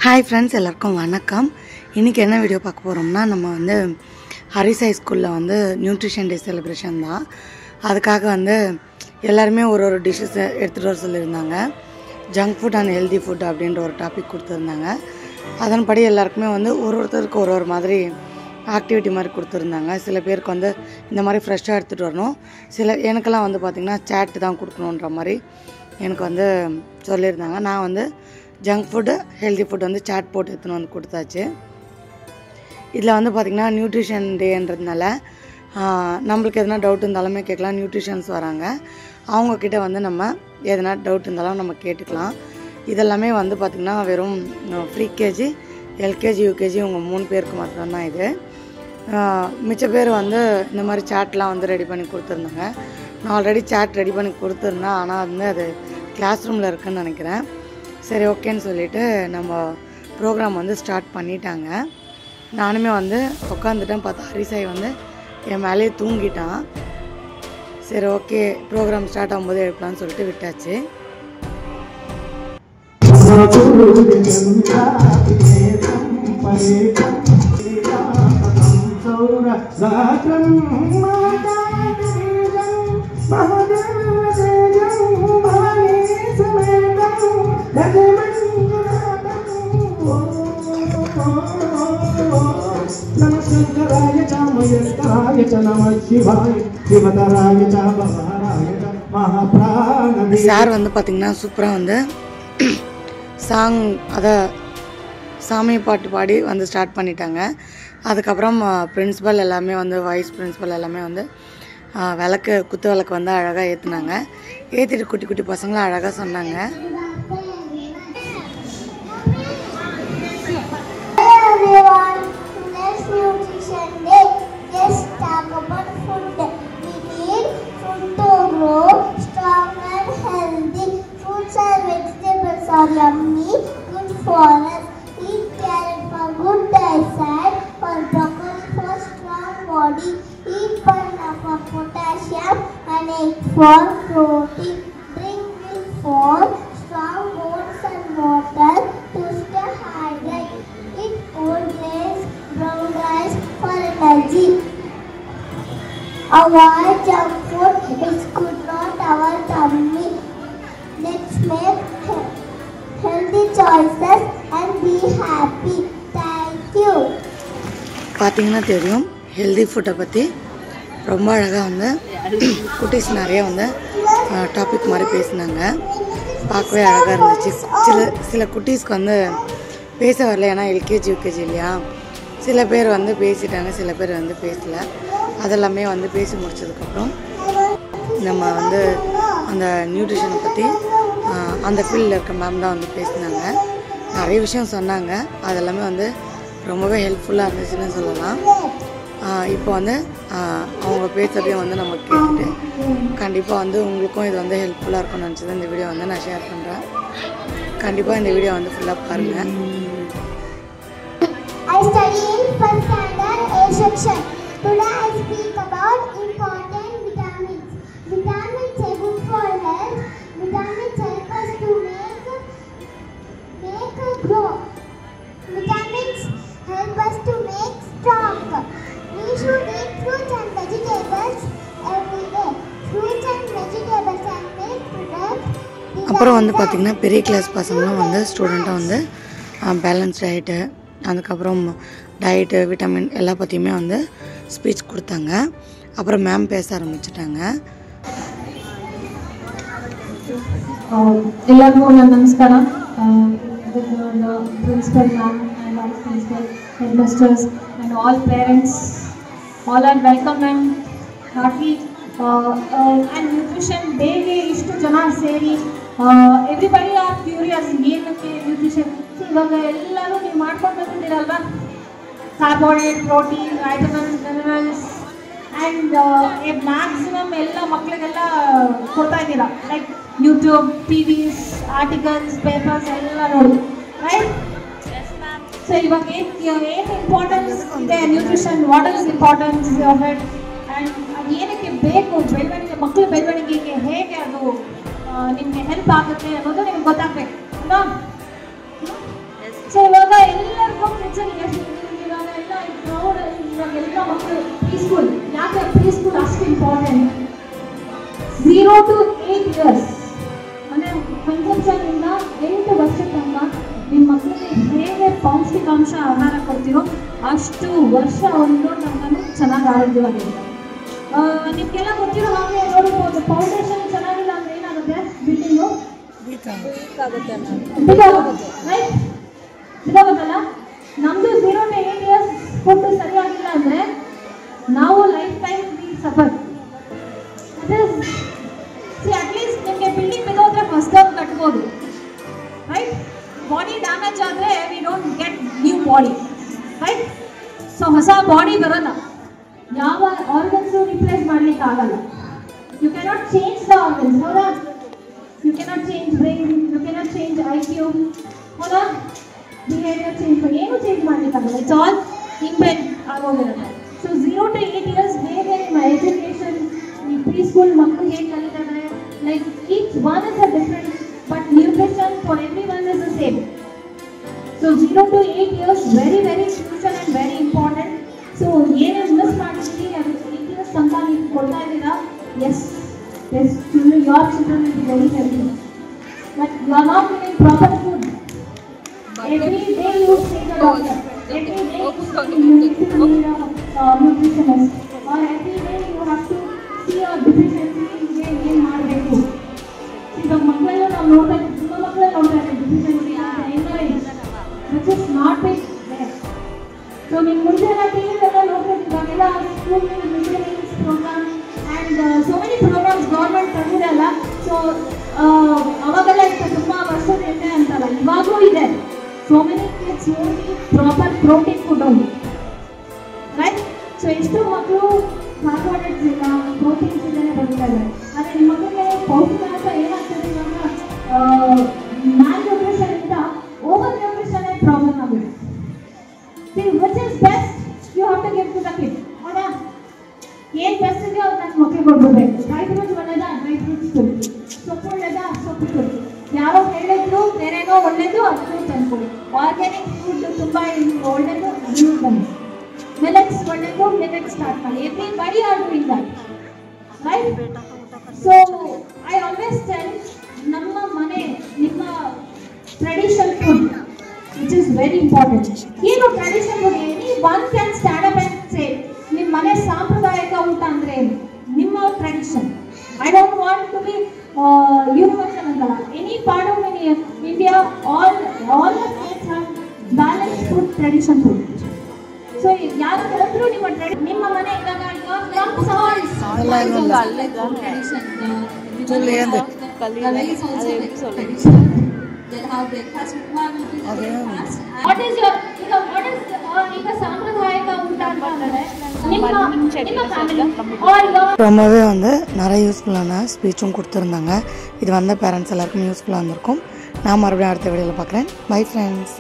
Hi friends, எல்லாருக்கும் வணக்கம். இன்றைக்கி என்ன வீடியோ பார்க்க போகிறோம்னா, நம்ம வந்து ஹரிசாய் ஸ்கூலில் வந்து நியூட்ரிஷன் டே செலிப்ரேஷன் தான். அதுக்காக வந்து எல்லாருமே ஒரு டிஷ்ஷஸ் எடுத்துகிட்டு வர சொல்லியிருந்தாங்க. Junk food and healthy food அப்படின்ற ஒரு டாபிக் கொடுத்துருந்தாங்க. அதன்படி எல்லாருக்குமே வந்து ஒருத்தருக்கு ஒரு மாதிரி ஆக்டிவிட்டி மாதிரி கொடுத்துருந்தாங்க. சில பேருக்கு வந்து இந்த மாதிரி ஃப்ரெஷ்ஷாக எடுத்துகிட்டு வரணும், எனக்கெல்லாம் வந்து பார்த்திங்கன்னா சாட் தான் கொடுக்கணுன்ற மாதிரி எனக்கு வந்து சொல்லியிருந்தாங்க. நான் வந்து ஜங்க் ஃபுட்டு ஹெல்தி ஃபுட் வந்து சாட் போட்டு எடுத்துன்னு வந்து கொடுத்தாச்சு. இதில் வந்து பார்த்திங்கன்னா நியூட்ரிஷன் டேன்றதுனால நம்மளுக்கு எதனா டவுட் இருந்தாலுமே கேட்கலாம். நியூட்ரிஷன்ஸ் வராங்க, அவங்கக்கிட்ட வந்து நம்ம எதனா டவுட் இருந்தாலும் நம்ம கேட்டுக்கலாம். இதெல்லாமே வந்து பார்த்திங்கன்னா வெறும் ப்ரீகேஜி, எல்கேஜி, யூகேஜி இவங்க 3 பேருக்கு மட்டும்தான் இது. மிச்ச பேர் வந்து இந்த மாதிரி சாட்லாம் வந்து ரெடி பண்ணி கொடுத்துருந்தாங்க. நான் ஆல்ரெடி சாட் ரெடி பண்ணி கொடுத்துருந்தேன், ஆனால் வந்து அது கிளாஸ் ரூமில் இருக்குதுன்னு நினைக்கிறேன். சரி, ஓகேன்னு சொல்லிவிட்டு நம்ம ப்ரோக்ராம் வந்து ஸ்டார்ட் பண்ணிட்டாங்க. நானுமே வந்து உட்காந்துட்டேன். பார்த்தா ஹரிசாய் வந்து என் மேலேயே தூங்கிட்டான். சரி, ஓகே, ப்ரோக்ராம் ஸ்டார்ட் ஆகும்போது எழுப்பலான்னு சொல்லிட்டு விட்டாச்சு. சார் வந்து பார்த்திங்கன்னா சூப்பராக வந்து சாங் அதை சாமி பாட்டு பாடி வந்து ஸ்டார்ட் பண்ணிட்டாங்க. அதுக்கப்புறம் பிரின்ஸிபல் எல்லாமே வந்து வைஸ் பிரின்ஸிபல் எல்லாமே வந்து குத்து விளக்கு வந்து அழகாக ஏற்றுனாங்க. ஏற்றிட்டு குட்டி குட்டி பசங்களும் அழகாக சொன்னாங்க. Are yummy, good for us. Eat carrot for good eyesight, for broccoli for strong body. Eat banana for potassium and egg for protein. Drink milk for strong bones and water to stay hydrated. Eat whole grains, brown rice for energy. Avoid junk food, it's good not our tummy. Let's make healthy choices and be happy. Thank you. பார்த்தீங்கன்னா தெரியும், healthy ஃபுட்டை பற்றி ரொம்ப அழகாக வந்து குட்டீஸ் நிறைய வந்து டாபிக் மாதிரி பேசினாங்க. பார்க்கவே அழகாக இருந்துச்சு. சில குட்டீஸ்க்கு வந்து பேச வரல, ஏன்னா எல்கேஜி யூகேஜி இல்லையா. சில பேர் வந்து பேசிட்டாங்க, சில பேர் வந்து பேசலை. அதெல்லாமே வந்து பேசி முடிச்சதுக்கப்புறம் நம்ம வந்து அந்த நியூட்ரிஷனை பற்றி அந்த ஃபீல்டில் இருக்க மேம் தான் வந்து பேசினாங்க. நிறைய விஷயம் சொன்னாங்க. அதெல்லாமே வந்து ரொம்பவே ஹெல்ப்ஃபுல்லாக இருந்துச்சுன்னு சொல்லலாம். இப்போ வந்து அவங்க பேசுகிறதையும் வந்து நம்ம கேட்டுட்டு கண்டிப்பாக வந்து உங்களுக்கும் இது வந்து ஹெல்ப்ஃபுல்லாக இருக்கும்னு நினச்சது இந்த வீடியோ வந்து நான் ஷேர் பண்ணுறேன். கண்டிப்பாக இந்த வீடியோ வந்து ஃபுல்லாக பாருங்கள். I study in first standard A section. Today I speak about important vitamins. Vitamins are good for health. Vitamins help us to make grow. Vitamins help us to make strong. We should eat fruits and vegetables every day. Fruits and vegetables are made products. அப்புறம் வந்து பார்த்திங்கன்னா பெரிய class பசங்களும் வந்து ஸ்டூடெண்ட்டாக வந்து balance diet, அதுக்கப்புறம் diet, vitamin எல்லா பற்றியுமே வந்து ஸ்பீச் கொடுத்தாங்க. அப்புறம் மேம் பேச ஆரம்பிச்சிட்டாங்க. ಎಲ್ಲರಿಗೂ ನನ್ನ ನಮಸ್ಕಾರ. Principal ma'am and vice principal, head masters and all parents, all are welcome and heartily. And nutrition ಡೇಗೆ ಇಷ್ಟು ಜನ ಸೇರಿ ಎವ್ರಿಬಡಿ ಆರ್ ಕ್ಯೂರಿಯಸ್ ಏನಕ್ಕೆ ನ್ಯೂಟ್ರಿಷನ್. ಇವಾಗ ಎಲ್ಲರೂ ನೀವು ಮಾಡ್ಕೊಂಡು ಬಂದಿದ್ದೀರಲ್ವಾ, carbohydrate, protein, vitamins, minerals and maximum ಎಲ್ಲ ಮಕ್ಕಳಿಗೆಲ್ಲ ಕೊಡ್ತಾ ಇದ್ದೀರಾ. Like YouTube, TVs, articles, papers ಎಲ್ಲ ನೋಡಿ, ರೈಟ್? ಸೊ ಇವಾಗ ಏನು ಇಂಪಾರ್ಟೆನ್ಸ್ ಇದೆ nutrition, what is importance of it, and ಅದು ಏನಕ್ಕೆ ಬೇಕು, ಬೆಳವಣಿಗೆ, ಮಕ್ಕಳ ಬೆಳವಣಿಗೆಗೆ ಹೇಗೆ ಅದು ನಿಮಗೆ ಹೆಲ್ಪ್ ಆಗುತ್ತೆ ಅನ್ನೋದು ನಿಮ್ಗೆ ಗೊತ್ತಾಗಬೇಕು ಅಲ್ವಾ? So ಆಫ್ ಕಿಚನ್ ಇವಾಗೆಲ್ಲ ಪ್ರೌಡ್ ಇವಾಗೆಲ್ಲ ಮಕ್ಕಳು ಪ್ರೀಸ್ಕೂಲ್. ಯಾಕೆ ಪ್ರೀಸ್ಕೂಲ್ ಅಷ್ಟು ಇಂಪಾರ್ಟೆಂಟ್? 0 to 8 years ಅಂದರೆ ಕನ್ಸೆಪ್ಷನ್ ಇಂದ 8 ವರ್ಷ ತನಕ ನಿಮ್ಮ ಮಕ್ಕಳಿಗೆ ಹೇಗೆ ಪೌಷ್ಟಿಕಾಂಶ ಆಹಾರ ಕೊಡ್ತೀರೋ ಅಷ್ಟು ವರ್ಷ ಒಂದು ತನಕ ಚೆನ್ನಾಗಿ ಆರೋಗ್ಯವಾಗಿರುತ್ತೆ. ನಿಮಗೆಲ್ಲ ಗೊತ್ತಿರೋ ಹಾಗೆ ನೋಡಿರ್ಬೋದು, ಫೌಂಡೇಶನ್ ಚೆನ್ನಾಗಿಲ್ಲ ಅಂದರೆ ಏನಾಗುತ್ತೆ? ಬಿಲ್ಡಿಂಗು ಬಿಡೋಗೋದಲ್ಲ. ನಮ್ಮದು 0 to 8 years ಫುಡ್ ಸರಿಯಾಗಿಲ್ಲ ಅಂದರೆ ನಾವು ಲೈಫ್ ಟೈಮ್ ಸಫರ್. ಅಟ್ಲೀಸ್ಟ್ ನಿಮಗೆ ಬಿಲ್ಡಿಂಗ್ ಬಿದ್ದೋದ್ರೆ ಹೊಸದಾಗಿ ಕಟ್ಬೋದು, ರೈಟ್? ಬಾಡಿ ಡ್ಯಾಮೇಜ್ ಆದರೆ we don't get new body, right? So ಹೊಸ ಬಾಡಿ ಬರೋಲ್ಲ, ಯಾವ ಆರ್ಗನ್ಸು ರಿಪ್ಲೇಸ್ ಮಾಡ್ಲಿಕ್ಕೆ ಆಗಲ್ಲ. You cannot change the organs, ಹೌದಾ? You cannot change brain, you cannot change IQ, ಹೌದಾ? ಬಿಹೇವಿಯರ್ ಚೇಂಜ್ ಏನು ಚೇಂಜ್ ಮಾಡ್ಲಿಕ್ಕೆ ಆಗಲ್ಲ. ಇಟ್ಸ್ ಆಲ್ ಇಂಪೆಂಡ್ ಆಗೋಗಿರುತ್ತೆ. ಸೊ 0 to 8 years ಹೇಗೆ ನಿಮ್ಮ ಎಜುಕೇಷನ್, ಈ ಪ್ರೀಸ್ಕೂಲ್ ಮಕ್ಕಳು ಹೇಗೆ ಕಲಿತಾರೆ, like each one is a different, but nutrition for every one is the same. So 0 to 8 years very very crucial and very important. So ಏನೇನು miss ಮಾಡಿದ್ದೀರಿ ಅದು 8 years ತನಕ ನೀವು ಕೊಡ್ತಾ ಇದ್ದೀರಾ. Yes yes your children will be very healthy, but you are not giving proper food. Every day you see the doctor, every day you need to need a nutritionist, or every day you have to see a deficiency ಏನು ಮಾಡಬೇಕು. ಇವಾಗ ಮಕ್ಕಳೆಲ್ಲ ನಾವು ನೋಡ್ತಾ ಇದ್ದೀವಿ, ತುಂಬ ಮಕ್ಕಳೇ ನೋಡ್ತಾ ಇದ್ದೀವಿ deficiency which is not be there. So ನಿಮ್ಮ ಮುಂಚೆ ಎಲ್ಲ ಟಿವಿಲೆಲ್ಲ ನೋಡ್ತಾ ಇವಾಗೆಲ್ಲ school missionaries program and so many programs government ತಂದಿದೆ ಅಲ್ಲ. ಸೊ ಅವಾಗೆಲ್ಲ ಇತ್ತು ತುಂಬ ವರ್ಷದ ಹಿಂದೆ ಅಂತಲ್ಲ, ಇವಾಗಲೂ ಇದೆ. So many kids won't eat proper protein food only, right? So ಎಷ್ಟು ಮಕ್ಕಳು ಕಾರ್ಬೋಹೈಡ್ರೇಟ್ಸ್ ಇಲ್ಲ, ಪ್ರೋಟೀನ್ಸ್ ಇಲ್ಲದೆ ಬರ್ತಾರೆ. ಆದರೆ ನಿಮ್ಮ ಮಕ್ಕಳಿಗೆ ಪೌಷ್ಟಿಕಾಂಶ ಏನಾಗ್ತದೆ ಇವಾಗ ಮ್ಯಾಲ್ ನ್ಯೂಟ್ರಿಷನ್ ಇಂದ ಓವರ್ ನ್ಯೂಟ್ರಿಷನ್ ಪ್ರಾಬ್ಲಮ್ ಆಗಿದೆ. Which is best you have to give to the kid, ಹೌದಾ? ಏನು ಬೆಸ್ಟ್ ಇದೆಯೋ ಅದು ನನ್ನ ಮಕ್ಕಳಿಗೆ ಕೊಡ್ಬೇಕು. ಡ್ರೈ ಫ್ರೂಟ್ಸ್ ಒಳ್ಳೆದಾ, ಡ್ರೈ ಫ್ರೂಟ್ಸ್ ಕೊಡಿ. ಸೊಪ್ಪು ಒಳ್ಳೆದಾ, ಸೊಪ್ಪು ಕೊಡಿ. ಯಾರೋ ಹೇಳಿದ್ರು ಬೇರೆನೋ ಒಳ್ಳೇದು, ಅದನ್ನು ತಂದ್ಕೊಡಿ. ಆರ್ಗ್ಯಾನಿಕ್ ಫುಡ್ ತುಂಬ ಒಳ್ಳೇದು, ಅದನ್ನು ಬನ್ನಿ. ಮಿಲೆಟ್ಸ್ ಒಳ್ಳೇದು, ಮಿಲೆಟ್ಸ್ ಸ್ಟಾರ್ಟ್ ಮಾಡಿ. Everybody are doing that, right? So I always tell, ನಮ್ಮ ಮನೆ ನಿಮ್ಮ traditional food which is very important. ಏನು traditional food? Any one can stand up and say ನಿಮ್ಮ ಮನೆ ಸಾಂಪ್ರದಾಯಿಕ ಊಟ ಅಂದರೆ ನಿಮ್ಮ tradition. I don't want to be universal antala. Any part of India, all the states have balanced food, tradition food. So ಯಾರು ಹೇಳಿದ್ರು ನಿಮ್ಮ ಮನೆ ಇದ್ದಾಗ ரொம்பவே வந்து நிறைய யூஸ்ஃபுல்லான ஸ்பீச்சும் கொடுத்துருந்தாங்க. இது வந்த பேரண்ட்ஸ் எல்லாருக்கும் யூஸ்ஃபுல்லாக இருந்திருக்கும். நான் மறுபடியும் அடுத்த வீடியோவில் பார்க்குறேன். Bye friends.